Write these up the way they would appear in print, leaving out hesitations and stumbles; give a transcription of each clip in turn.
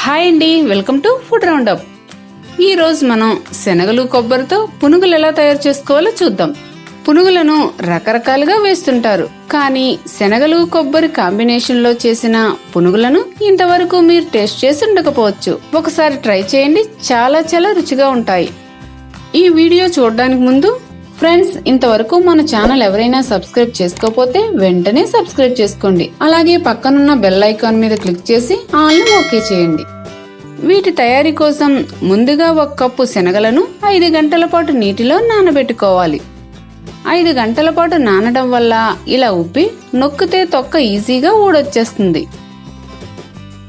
Hi అండి, welcome to food round up. ఈ రోజు మనం శనగలు కొబ్బరితో పునుగులు ఎలా తయారు చేసుకోవాలో చూద్దాం. పునుగులను రకరకాలుగా వేస్తుంటారు, కానీ శనగలు కొబ్బరి కాంబినేషన్ లో చేసిన పునుగులను ఇంతవరకు మీరు టేస్ట్ చేసి ఉండకపోవచ్చు. ఒకసారి ట్రై చేయండి, చాలా చాలా రుచిగా ఉంటాయి. ఈ వీడియో చూడడానికి ముందు ఫ్రెండ్స్, ఇంతవరకు మన ఛానల్ ఎవరైనా సబ్స్క్రైబ్ చేసుకోకపోతే వెంటనే సబ్స్క్రైబ్ చేసుకోండి. అలాగే పక్కనున్న బెల్ ఐకాన్ మీద క్లిక్ చేసి ఆల్ ని ఓకే చేయండి. వీటి తయారీ కోసం ముందుగా 1 కప్పు శనగలను 5 గంటల పాటు నీటిలో నానబెట్టుకోవాలి. 5 గంటల పాటు నానడం వల్ల ఇలా ఉబ్బి నొక్కితే తొక్క ఈజీగా ఊడొచ్చేస్తుంది.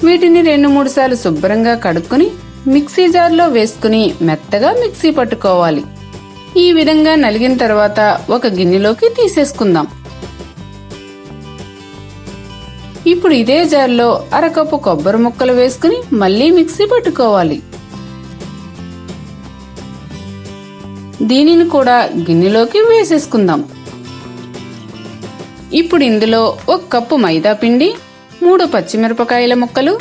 వీటిని 2-3 సార్లు శుభ్రంగా కడుక్కుని మిక్సీ జార్లో వేసుకుని మెత్తగా మిక్సీ పట్టుకోవాలి. ఈ విధంగా నలిగిన తర్వాత ఒక గిన్నెలోకి తీసేసుకుందాం. ఇప్పుడు ఇదే జార్లో 1/2 కప్పు కొబ్బరి ముక్కలు వేసుకుని మళ్లీ మిక్సీ పట్టుకోవాలి. దీనిని కూడా గిన్నెలోకి వేసేసుకుందాం. ఇప్పుడు ఇందులో 1 కప్పు మైదా పిండి, 3 పచ్చిమిరపకాయల ముక్కలు,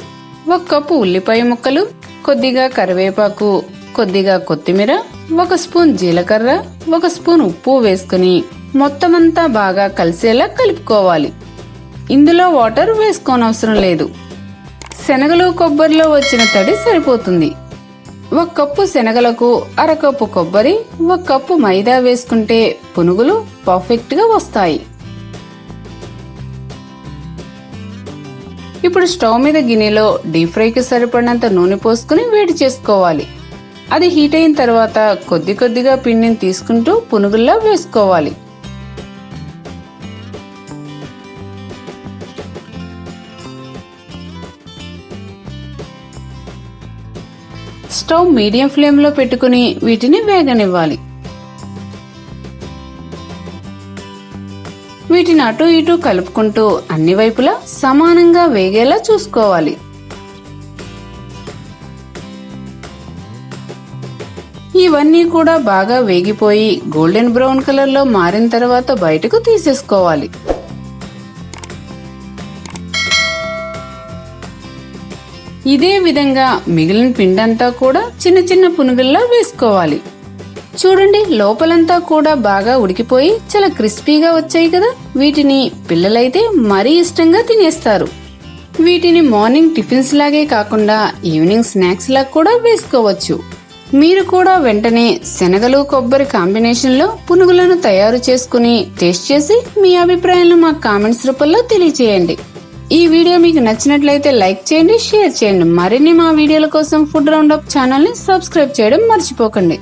1 కప్పు ఉల్లిపాయ ముక్కలు, కొద్దిగా కరివేపాకు, కొద్దిగా కొత్తిమీర, 1 స్పూన్ జీలకర్ర, 1 స్పూన్ ఉప్పు వేసుకుని మొత్తమంతా బాగా కలిసేలా కలుపుకోవాలి. ఇందులో వాటర్ వేసుకోనవసరం లేదు. శనగలు కొబ్బరిలో వచ్చిన తడి సరిపోతుంది. 1 కప్పు శనగలకు 1/2 కప్పు కొబ్బరి, 1 కప్పు మైదా వేసుకుంటే పునుగులు పర్ఫెక్ట్ గా వస్తాయి. ఇప్పుడు స్టవ్ మీద గిన్నెలో డీప్ ఫ్రైకి సరిపడినంత నూనె పోసుకుని వేడి చేసుకోవాలి. అది హీట్ అయిన తర్వాత కొద్ది కొద్దిగా పిండిని తీసుకుంటూ పునుగుల్లా వేసుకోవాలి. స్టవ్ మీడియం ఫ్లేమ్ లో పెట్టుకుని వీటిని వేగనివ్వాలి. వీటిని అటు ఇటు కలుపుకుంటూ అన్ని వైపులా సమానంగా వేగేలా చూసుకోవాలి. ఇవన్నీ కూడా బాగా వేగిపోయి గోల్డెన్ బ్రౌన్ కలర్ లో మారిన తర్వాత బయటకు తీసేసుకోవాలి. ఇదే విధంగా మిగిలిన పిండంతా కూడా చిన్న చిన్న పునుగుల్లా వేసుకోవాలి. చూడండి, లోపలంతా కూడా బాగా ఉడికిపోయి చాలా క్రిస్పీగా వచ్చాయి కదా. వీటిని పిల్లలైతే మరీ ఇష్టంగా తినేస్తారు. వీటిని మార్నింగ్ టిఫిన్స్ లాగే కాకుండా ఈవినింగ్ స్నాక్స్ లాగా కూడా వేసుకోవచ్చు. మీరు కూడా వెంటనే శనగలు కొబ్బరి కాంబినేషన్ లో పునుగులను తయారు చేసుకుని టేస్ట్ చేసి మీ అభిప్రాయాలను మా కామెంట్స్ రూపంలో తెలియజేయండి. ఈ వీడియో మీకు నచ్చినట్లయితే లైక్ చేయండి, షేర్ చేయండి. మరిన్ని మా వీడియోల కోసం ఫుడ్ రౌండప్ ఛానల్ ని సబ్స్క్రైబ్ చేయడం మర్చిపోకండి.